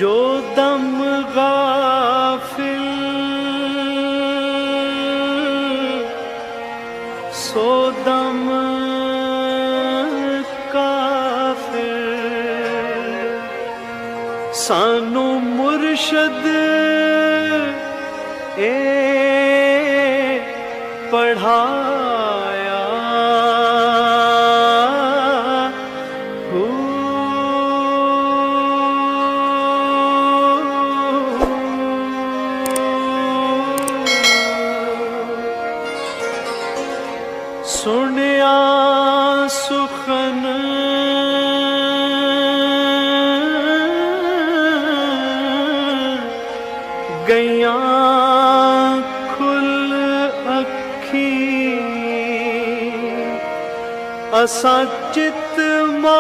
जो दम गाफिल सो दम काफिर। सानू मुर्शद ए पढ़ाया सुनिया सुखन गैया खुल अखी असा चित मा